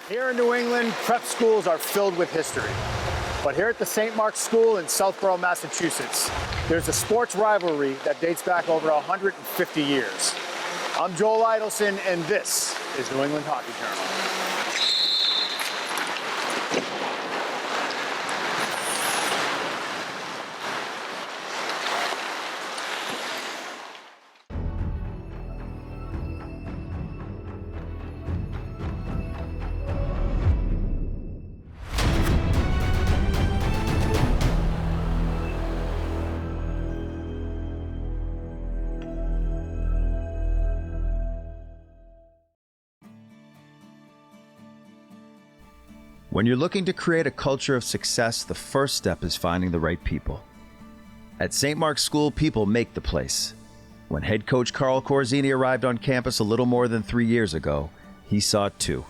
Here in New England, prep schools are filled with history. But here at the St. Mark's School in Southborough, Massachusetts, there's a sports rivalry that dates back over 150 years. I'm Joel Idelson, and this is New England Hockey Journal. When you're looking to create a culture of success, the first step is finding the right people. At St. Mark's School, people make the place. When head coach Carl Corzini arrived on campus a little more than 3 years ago, he saw it too.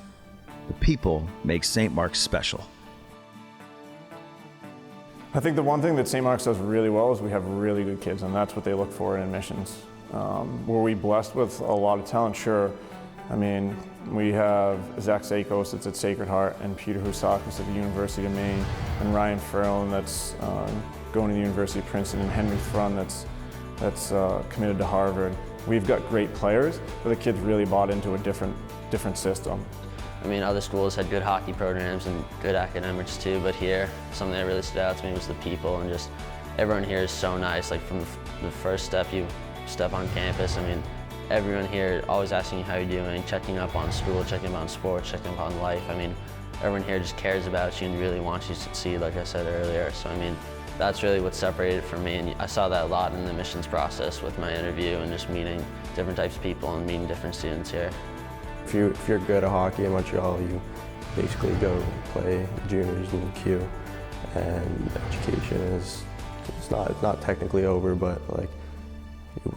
The people make St. Mark's special. I think the one thing that St. Mark's does really well is we have really good kids, and that's what they look for in admissions. Were we blessed with a lot of talent? Sure. I mean, we have Zach Sakos that's at Sacred Heart, and Peter Husakis at the University of Maine, and Ryan Farrell that's going to the University of Princeton, and Henry Thrun that's committed to Harvard. We've got great players, but the kids really bought into a different system. I mean, other schools had good hockey programs and good academics too, but here, something that really stood out to me was the people, and just everyone here is so nice. Like from the first step you step on campus, I mean, everyone here always asking you how you're doing, checking up on school, checking up on sports, checking up on life. I mean, everyone here just cares about you and really wants you to succeed, like I said earlier. So I mean, that's really what separated it from me, and I saw that a lot in the admissions process with my interview and just meeting different types of people and meeting different students here. If you're good at hockey in Montreal, you basically go play juniors in Q, and education is it's not technically over, but like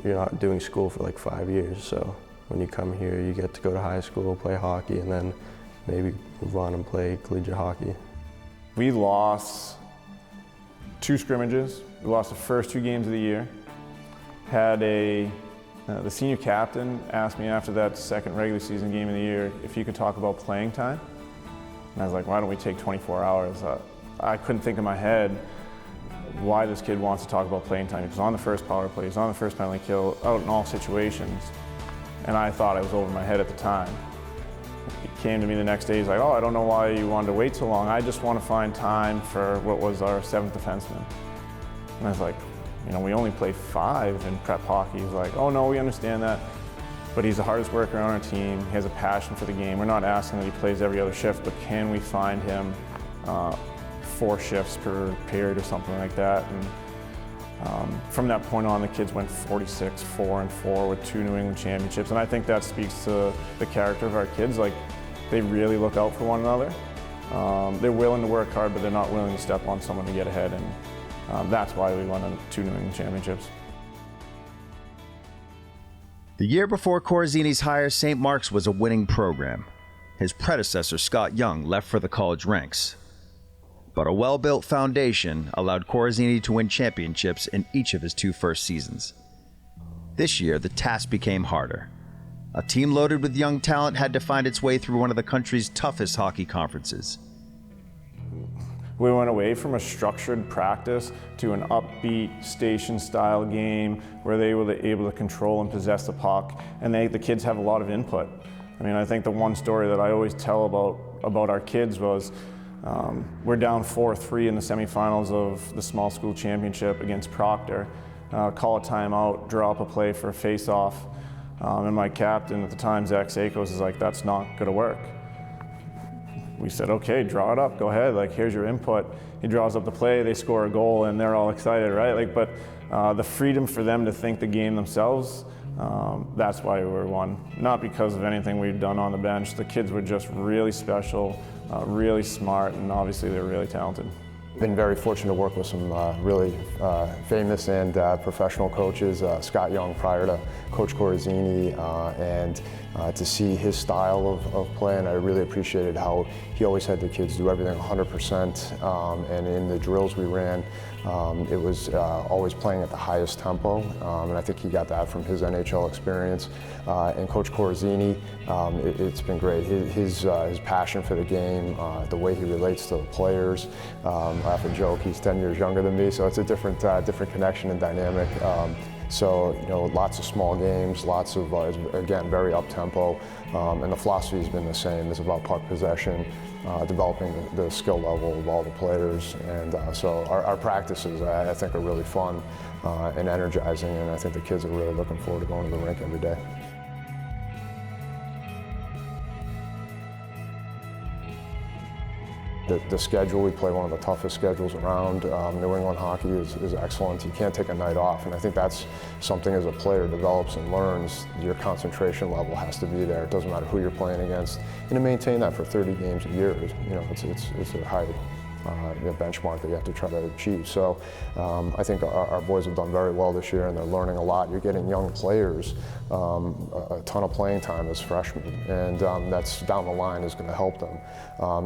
you're not doing school for like 5 years. So when you come here, you get to go to high school, play hockey, and then maybe move on and play collegiate hockey. We lost 2 scrimmages. We lost the first 2 games of the year. Had the senior captain asked me after that second regular season game of the year if he could talk about playing time. And I was like, why don't we take 24 hours? I couldn't think in my head why this kid wants to talk about playing time. He was on the first power play, he was on the first penalty kill, out in all situations. And I thought I was over my head at the time. He came to me the next day, he's like, oh, I don't know why you wanted to wait so long. I just want to find time for what was our 7th defenseman. And I was like, you know, we only play 5 in prep hockey. He's like, oh no, we understand that. But he's the hardest worker on our team. He has a passion for the game. We're not asking that he plays every other shift, but can we find him 4 shifts per period or something like that? And from that point on, the kids went 46, 4-4 with 2 New England championships. And I think that speaks to the character of our kids. Like, they really look out for one another. They're willing to work hard, but they're not willing to step on someone to get ahead. And that's why we won 2 New England championships. The year before Corzini's hire, St. Mark's was a winning program. His predecessor, Scott Young, left for the college ranks. But a well-built foundation allowed Corzini to win championships in each of his 2 first seasons. This year, the task became harder. A team loaded with young talent had to find its way through one of the country's toughest hockey conferences. We went away from a structured practice to an upbeat, station-style game where they were able to control and possess the puck, and the kids have a lot of input. I mean, I think the one story that I always tell about our kids was we're down 4-3 in the semifinals of the small school championship against Proctor. Call a timeout, draw up a play for a face-off, and my captain at the time, Zach Sakos, is like, that's not going to work. We said, okay, draw it up, go ahead, like, here's your input. He draws up the play, they score a goal, and they're all excited, right? Like, but the freedom for them to think the game themselves, that's why we were won. Not because of anything we'd done on the bench. The kids were just really special, really smart, and obviously they were really talented. Been very fortunate to work with some really famous and professional coaches. Scott Young prior to Coach Corzini, and to see his style of play, and I really appreciated how he always had the kids do everything 100%, and in the drills we ran, it was always playing at the highest tempo, and I think he got that from his NHL experience. And Coach Corazzini, it's been great. His passion for the game, the way he relates to the players. I often joke he's 10 years younger than me, so it's a different connection and dynamic. So, lots of small games, lots of, again, very up-tempo, and the philosophy has been the same. It's about puck possession, developing the skill level of all the players, and so our practices, I think, are really fun and energizing, and I think the kids are really looking forward to going to the rink every day. The schedule, we play one of the toughest schedules around. New England hockey is excellent. You can't take a night off, and I think that's something as a player develops and learns, your concentration level has to be there. It doesn't matter who you're playing against. And to maintain that for 30 games a year, it's a high benchmark that you have to try to achieve. So I think our boys have done very well this year, and they're learning a lot. You're getting young players a ton of playing time as freshmen, and that's down the line is going to help them.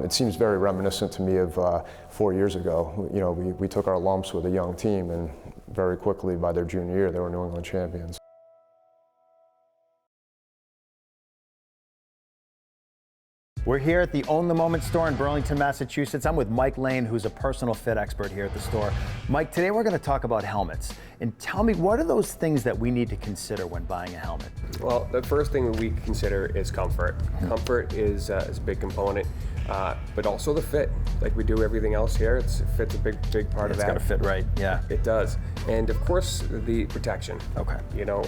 It seems very reminiscent to me of 4 years ago. We took our lumps with a young team, and very quickly by their junior year, they were New England champions. We're here at the Own the Moment store in Burlington, Massachusetts. I'm with Mike Lane, who's a personal fit expert here at the store. Mike, today we're going to talk about helmets. And tell me, what are those things that we need to consider when buying a helmet? Well, the first thing we consider is comfort. Comfort is a big component, but also the fit. Like we do everything else here, fit's a big part of that. It's got to fit right, yeah. It does. And of course, the protection. Okay.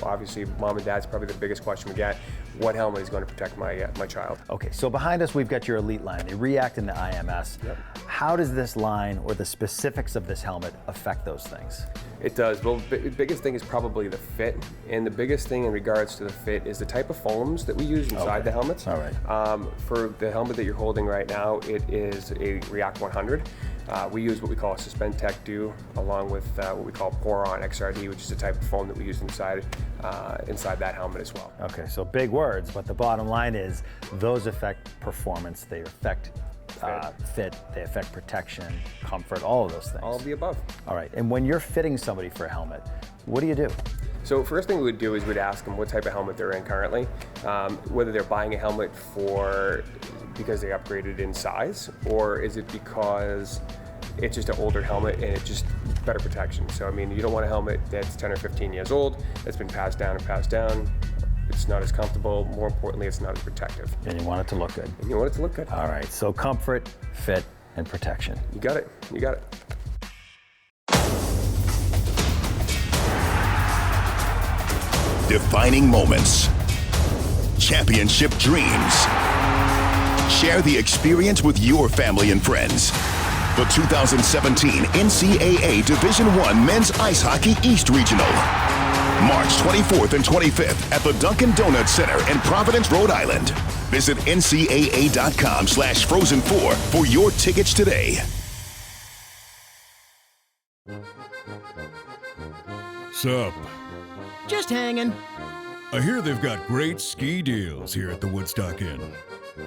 Obviously, mom and dad's probably the biggest question we get. What helmet is going to protect my child? Okay, so behind us, we've got your Elite line, the React and the IMS. Yep. How does this line or the specifics of this helmet affect those things? It does. Well, the biggest thing is probably the fit, and the biggest thing in regards to the fit is the type of foams that we use inside the helmets. All right. For the helmet that you're holding right now, it is a React 100. We use what we call a Suspend Tech Dew, along with what we call Poron XRD, which is a type of foam that we use inside that helmet as well. Okay, so big words, but the bottom line is those affect performance, they affect fit, they affect protection, comfort, all of those things. All of the above. All right, and when you're fitting somebody for a helmet, what do you do? So first thing we would do is we'd ask them what type of helmet they're in currently, whether they're buying a helmet because they upgraded in size, or is it because it's just an older helmet and it's just better protection. So I mean, you don't want a helmet that's 10 or 15 years old, that's been passed down. It's not as comfortable. More importantly, it's not as protective. And you want it to look good. And you want it to look good. All right, so comfort, fit, and protection. You got it. You got it. Defining moments. Championship dreams. Share the experience with your family and friends. The 2017 NCAA Division I Men's Ice Hockey East Regional. March 24th and 25th at the Dunkin' Donuts Center in Providence, Rhode Island. Visit ncaa.com/frozen4 for your tickets today. Sup? Just hanging. I hear they've got great ski deals here at the Woodstock Inn.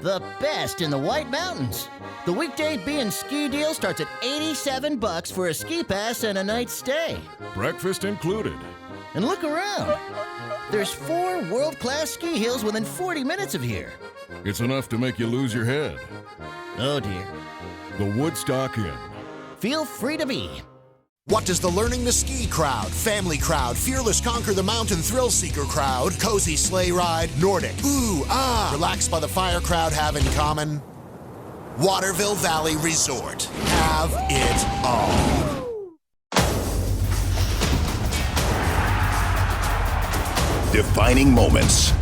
The best in the White Mountains. The weekday B&Ski deal starts at $87 for a ski pass and a night's stay. Breakfast included. And look around. There's 4 world-class ski hills within 40 minutes of here. It's enough to make you lose your head. Oh dear. The Woodstock Inn. Feel free to be. What does the Learning to Ski crowd, family crowd, fearless conquer the mountain thrill seeker crowd, cozy sleigh ride, Nordic, ooh, ah, relax by the fire crowd have in common? Waterville Valley Resort. Have it all. Defining moments.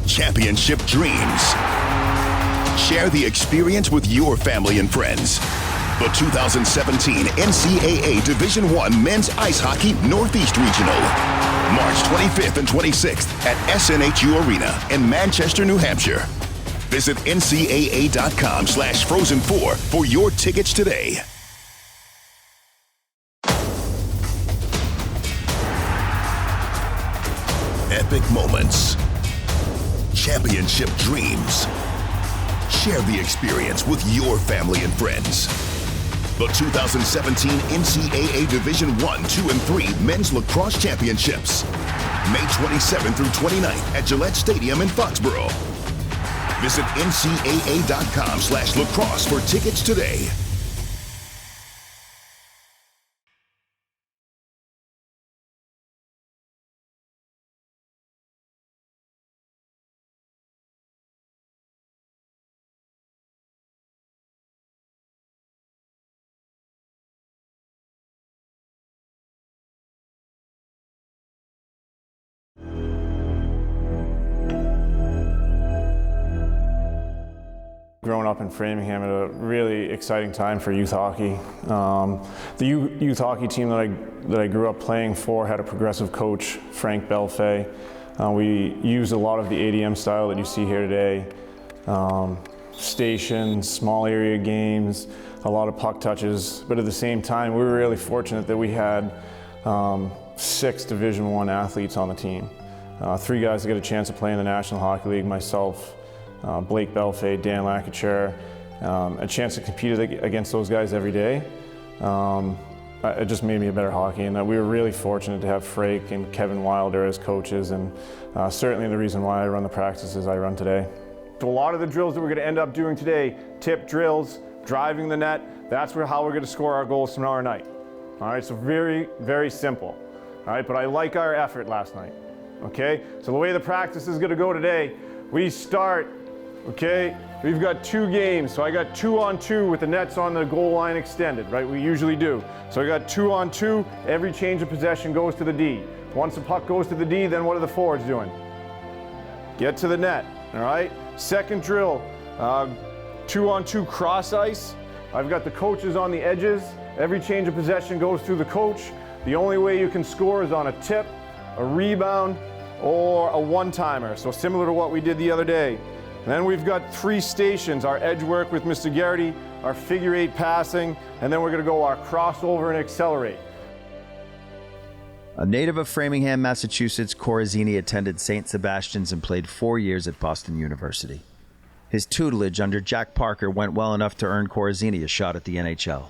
Championship dreams. Share the experience with your family and friends. The 2017 NCAA Division I Men's Ice Hockey Northeast Regional. March 25th and 26th at SNHU Arena in Manchester, New Hampshire. Visit ncaa.com/frozen4 for your tickets today. Epic moments. championship dreams. Share the experience with your family and friends. The 2017 NCAA Division I, II, and III Men's Lacrosse Championships. May 27th through 29th at Gillette Stadium in Foxborough. Visit ncaa.com/lacrosse for tickets today. Growing up in Framingham at a really exciting time for youth hockey. The youth hockey team that I grew up playing for had a progressive coach, Frank Belfay. We used a lot of the ADM style that you see here today. Stations, small area games, a lot of puck touches, but at the same time we were really fortunate that we had 6 Division I athletes on the team. 3 guys that got a chance to play in the National Hockey League, myself, Blake Belfay, Dan Lakacher, a chance to compete against those guys every day. It just made me a better hockey, and we were really fortunate to have Frake and Kevin Wilder as coaches, and certainly the reason why I run the practices I run today. So a lot of the drills that we're going to end up doing today, tip drills, driving the net, that's how we're going to score our goals tomorrow night. All right, so very, very simple. All right, but I like our effort last night. Okay, so the way the practice is going to go today, we start. Okay, we've got 2 games, so I got 2-on-2 with the nets on the goal line extended, right? We usually do. So I got 2-on-2, every change of possession goes to the D. Once the puck goes to the D, then what are the forwards doing? Get to the net, all right? Second drill, 2-on-2 cross ice. I've got the coaches on the edges. Every change of possession goes through the coach. The only way you can score is on a tip, a rebound, or a one-timer. So similar to what we did the other day. Then we've got 3 stations, our edge work with Mr. Garrity, our figure 8 passing, and then we're going to go our crossover and accelerate. A native of Framingham, Massachusetts, Corazzini attended St. Sebastian's and played 4 years at Boston University. His tutelage under Jack Parker went well enough to earn Corazzini a shot at the NHL.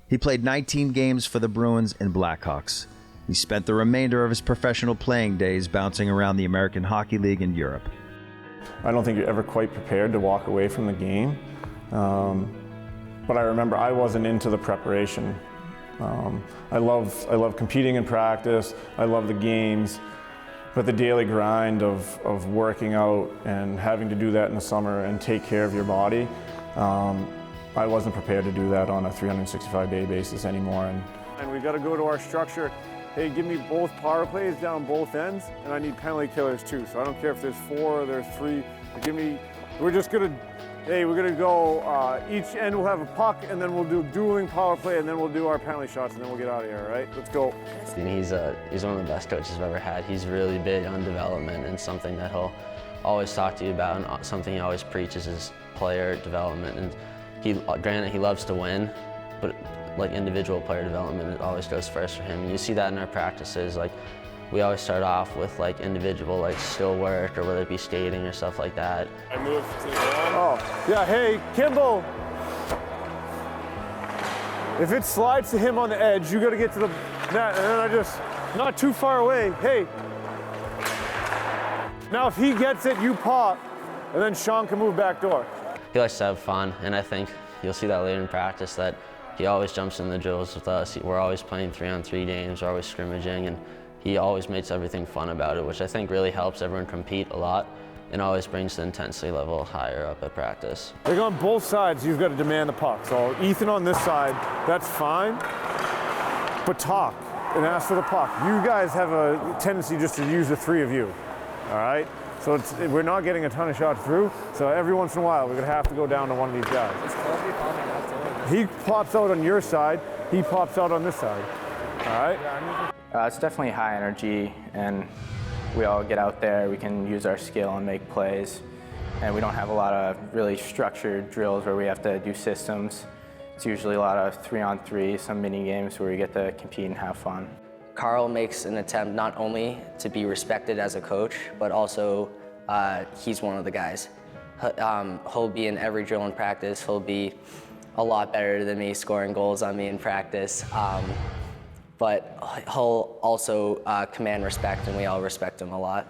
He played 19 games for the Bruins and Blackhawks. He spent the remainder of his professional playing days bouncing around the American Hockey League and Europe. I don't think you're ever quite prepared to walk away from the game. But I remember I wasn't into the preparation. I love competing in practice. I love the games. But the daily grind of working out and having to do that in the summer and take care of your body, I wasn't prepared to do that on a 365-day basis anymore. And we got to go to our structure. Hey, give me both power plays down both ends, and I need penalty killers too. So I don't care if there's 4 or there's 3. We're just gonna, we're gonna go, each end will have a puck, and then we'll do dueling power play, and then we'll do our penalty shots, and then we'll get out of here, all right? Let's go. He's one of the best coaches I've ever had. He's really big on development, and something that he'll always talk to you about, and something he always preaches is player development. And granted, he loves to win, but like individual player development, it always goes first for him. You see that in our practices. Like, we always start off with like individual like skill work, or whether it be skating or stuff like that. I move to the ground. Oh, yeah, hey, Kimball. If it slides to him on the edge, you gotta get to the net, and then I just, not too far away, hey. Now if he gets it, you pop, and then Sean can move back door. He likes to have fun, and I think you'll see that later in practice, that he always jumps in the drills with us. We're always playing 3-on-3 games, we're always scrimmaging, and he always makes everything fun about it, which I think really helps everyone compete a lot and always brings the intensity level higher up at practice. Like on both sides, you've got to demand the puck. So Ethan on this side, that's fine, but talk and ask for the puck. You guys have a tendency just to use the 3 of you, all right? So we're not getting a ton of shots through, so every once in a while, we're gonna have to go down to one of these guys. He pops out on your side, he pops out on this side, all right? It's definitely high energy, and we all get out there, we can use our skill and make plays, and we don't have a lot of really structured drills where we have to do systems. It's usually a lot of 3-on-3, some mini games where we get to compete and have fun. Carl makes an attempt not only to be respected as a coach, but also he's one of the guys. He'll be in every drill in practice. He'll be a lot better than me, scoring goals on me in practice. But he'll also command respect, and we all respect him a lot.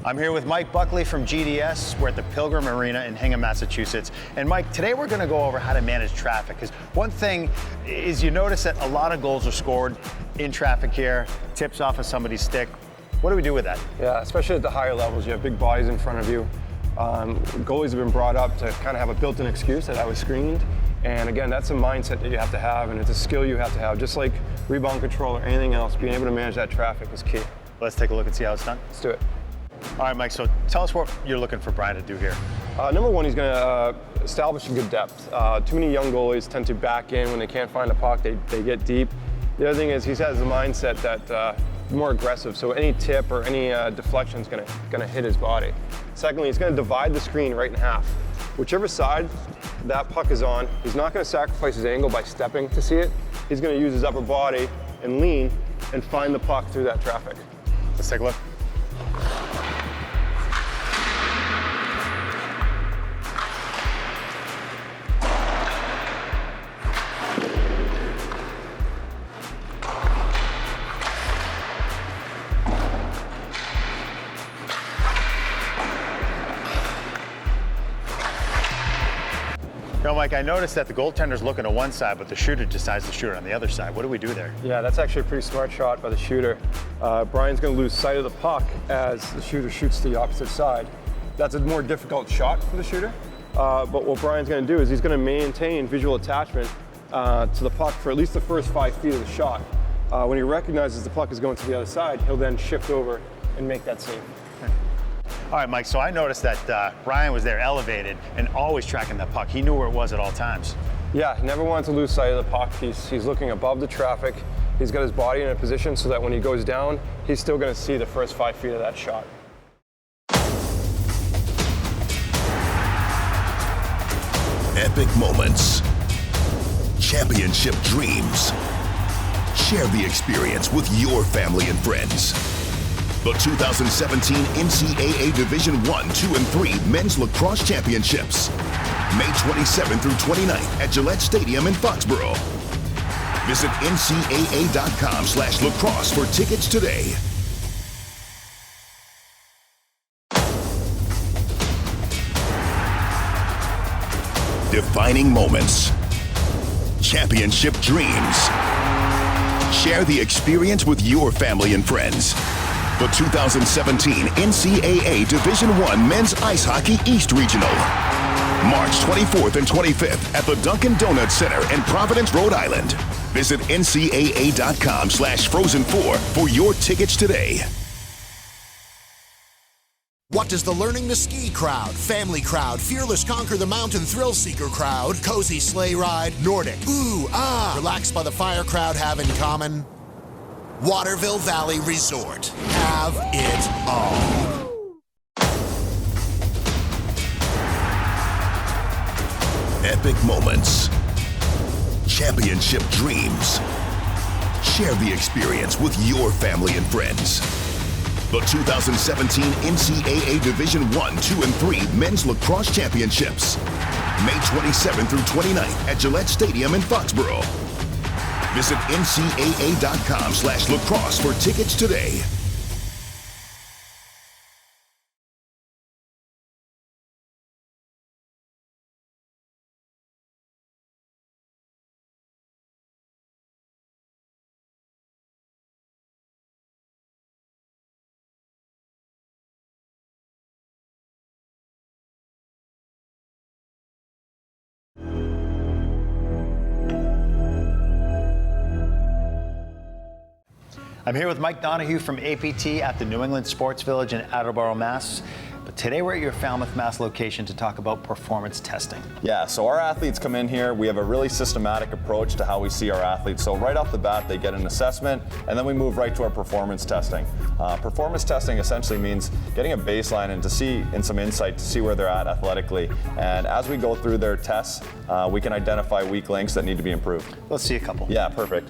I'm here with Mike Buckley from GDS. We're at the Pilgrim Arena in Hingham, Massachusetts. And Mike, today we're going to go over how to manage traffic. Because one thing is you notice that a lot of goals are scored in traffic here, tips off of somebody's stick. What do we do with that? Yeah, especially at the higher levels. You have big bodies in front of you. Goalies have been brought up to kind of have a built-in excuse that I was screened. And again, that's a mindset that you have to have, and it's a skill you have to have. Just like rebound control or anything else, being able to manage that traffic is key. Let's take a look and see how it's done. Let's do it. All right, Mike, so tell us what you're looking for Brian to do here. Number one, he's going to establish a good depth. Too many young goalies tend to back in when they can't find a puck, they get deep. The other thing is he has the mindset that more aggressive, so any tip or any deflection is going to hit his body. Secondly, he's going to divide the screen right in half. Whichever side that puck is on, he's not going to sacrifice his angle by stepping to see it. He's going to use his upper body and lean and find the puck through that traffic. Let's take a look. You know, Mike, I noticed that the goaltender's looking to one side, but the shooter decides to shoot on the other side. What do we do there? Yeah, that's actually a pretty smart shot by the shooter. Brian's going to lose sight of the puck as the shooter shoots to the opposite side. That's a more difficult shot for the shooter, but what Brian's going to do is he's going to maintain visual attachment to the puck for at least the first 5 feet of the shot. When he recognizes the puck is going to the other side, he'll then shift over and make that save. All right, Mike, so I noticed that Brian was there elevated and always tracking that puck. He knew where it was at all times. Yeah, never wanted to lose sight of the puck. He's looking above the traffic. He's got his body in a position so that when he goes down, he's still going to see the first 5 feet of that shot. Epic moments. Championship dreams. Share the experience with your family and friends. The 2017 NCAA Division I, II, and III Men's Lacrosse Championships. May 27th through 29th at Gillette Stadium in Foxborough. Visit ncaa.com/lacrosse for tickets today. Defining moments. Championship dreams. Share the experience with your family and friends. The 2017 NCAA Division I Men's Ice Hockey East Regional. March 24th and 25th at the Dunkin' Donuts Center in Providence, Rhode Island. Visit ncaa.com/frozen4 for your tickets today. What does the Learning to Ski crowd, family crowd, fearless conquer the mountain thrill seeker crowd, cozy sleigh ride, Nordic, ooh, ah, relax by the fire crowd have in common? Waterville Valley Resort. Have it all. Epic moments. Championship dreams. Share the experience with your family and friends. The 2017 NCAA Division I, II, and III Men's Lacrosse Championships. May 27th through 29th at Gillette Stadium in Foxborough. Visit ncaa.com/lacrosse for tickets today. I'm here with Mike Donahue from APT at the New England Sports Village in Attleboro, Mass. But today we're at your Falmouth, Mass location to talk about performance testing. Yeah, so our athletes come in here. We have a really systematic approach to how we see our athletes. So right off the bat, they get an assessment, and then we move right to our performance testing. Performance testing essentially means getting a baseline and some insight to see where they're at athletically. And as we go through their tests, we can identify weak links that need to be improved. Let's see a couple. Yeah, perfect.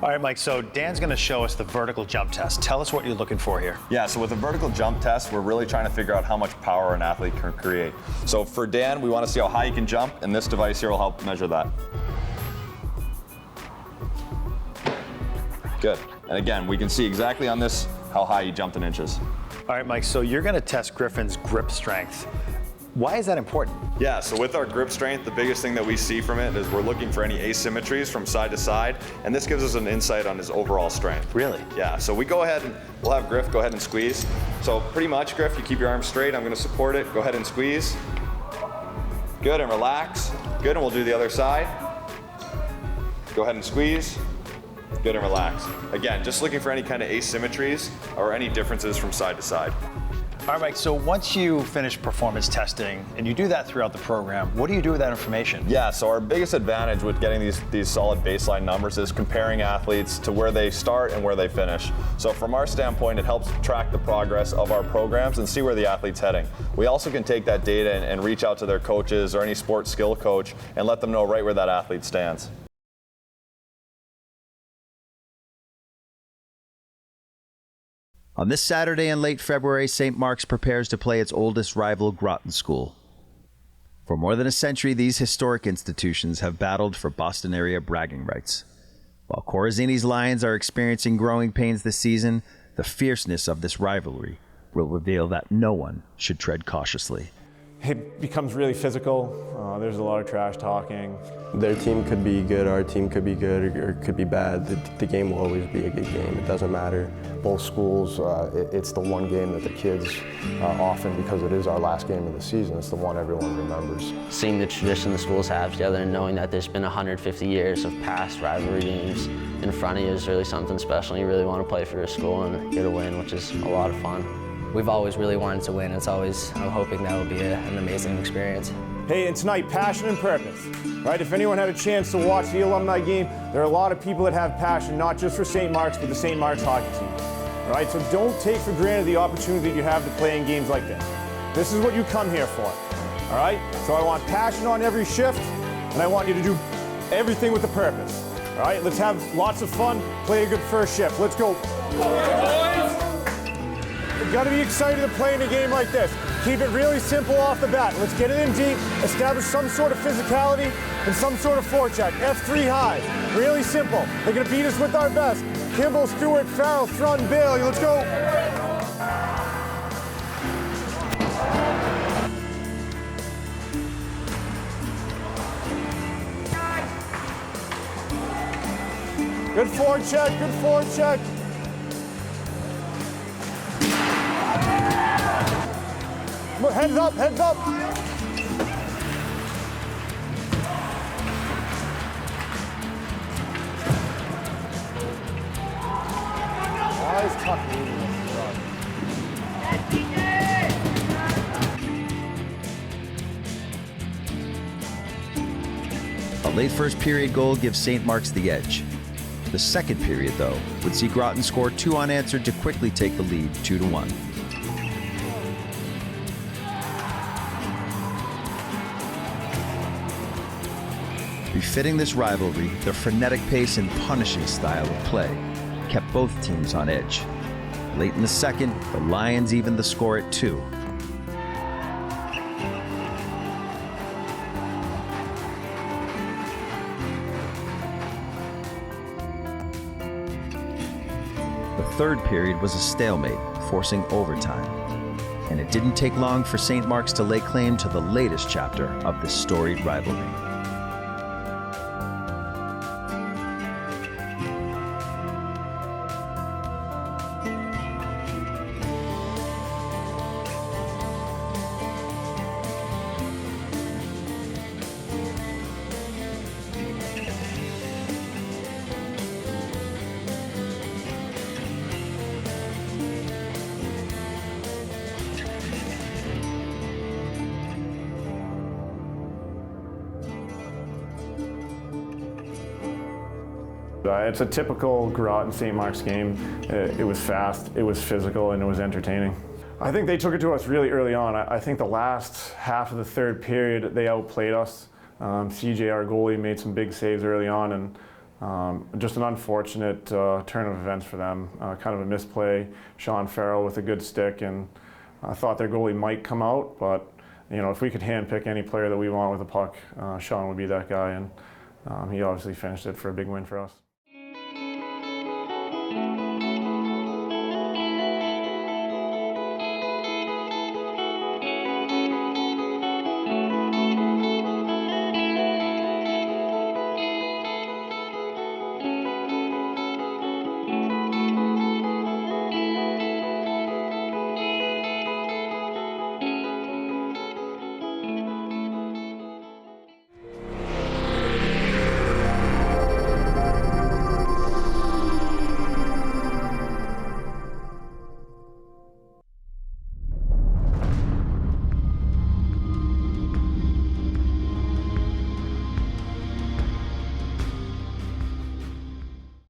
All right, Mike, so Dan's going to show us the vertical jump test. Tell us what you're looking for here. Yeah, so with a vertical jump test, we're really trying to figure out how much power an athlete can create. So for Dan, we want to see how high he can jump, and this device here will help measure that. Good. And again, we can see exactly on this how high he jumped in inches. All right, Mike, so you're going to test Griffin's grip strength. Why is that important? Yeah, so with our grip strength, the biggest thing that we see from it is we're looking for any asymmetries from side to side, and this gives us an insight on his overall strength. Really? Yeah, so we go ahead and we'll have Griff go ahead and squeeze. So pretty much, Griff, you keep your arms straight. I'm going to support it. Go ahead and squeeze. Good, and relax. Good, and we'll do the other side. Go ahead and squeeze. Good, and relax. Again, just looking for any kind of asymmetries or any differences from side to side. All right, Mike, so once you finish performance testing, and you do that throughout the program, what do you do with that information? Yeah, so our biggest advantage with getting these solid baseline numbers is comparing athletes to where they start and where they finish. So from our standpoint, it helps track the progress of our programs and see where the athlete's heading. We also can take that data and reach out to their coaches or any sports skill coach and let them know right where that athlete stands. On this Saturday in late February, St. Mark's prepares to play its oldest rival, Groton School. For more than a century, these historic institutions have battled for Boston area bragging rights. While Corazzini's Lions are experiencing growing pains this season, the fierceness of this rivalry will reveal that no one should tread cautiously. It becomes really physical. There's a lot of trash talking. Their team could be good, our team could be good, or it could be bad. The game will always be a good game. It doesn't matter. Both schools, it's the one game that the kids often, because it is our last game of the season, it's the one everyone remembers. Seeing the tradition the schools have together and knowing that there's been 150 years of past rivalry games in front of you is really something special. You really want to play for your school and get a win, which is a lot of fun. We've always really wanted to win. I'm hoping that will be an amazing experience. Hey, and tonight, passion and purpose, right? If anyone had a chance to watch the alumni game, there are a lot of people that have passion, not just for St. Mark's, but the St. Mark's hockey team, all right? So don't take for granted the opportunity you have to play in games like this. This is what you come here for, all right? So I want passion on every shift, and I want you to do everything with a purpose, all right? Let's have lots of fun, play a good first shift. Let's go. You've got to be excited to play in a game like this. Keep it really simple off the bat. Let's get it in deep, establish some sort of physicality and some sort of forecheck. F3 high, really simple. They're going to beat us with our best. Kimball, Stewart, Farrell, Thrun, Bailey, let's go. Good forecheck, good forecheck. Heads up, heads up. Nice tuck. A late first period goal gives St. Mark's the edge. The second period, though, would see Groton score 2 unanswered to quickly take the lead 2-1. Befitting this rivalry, the frenetic pace and punishing style of play kept both teams on edge. Late in the second, the Lions evened the score at 2. The third period was a stalemate, forcing overtime. And it didn't take long for St. Mark's to lay claim to the latest chapter of this storied rivalry. It's a typical Groton St. Mark's game. It was fast, it was physical, and it was entertaining. I think they took it to us really early on. I think the last half of the third period, they outplayed us. CJ, our goalie, made some big saves early on, and Just an unfortunate turn of events for them. Kind of a misplay. Sean Farrell with a good stick, and I thought their goalie might come out, but if we could handpick any player that we want with a puck, Sean would be that guy, and he obviously finished it for a big win for us.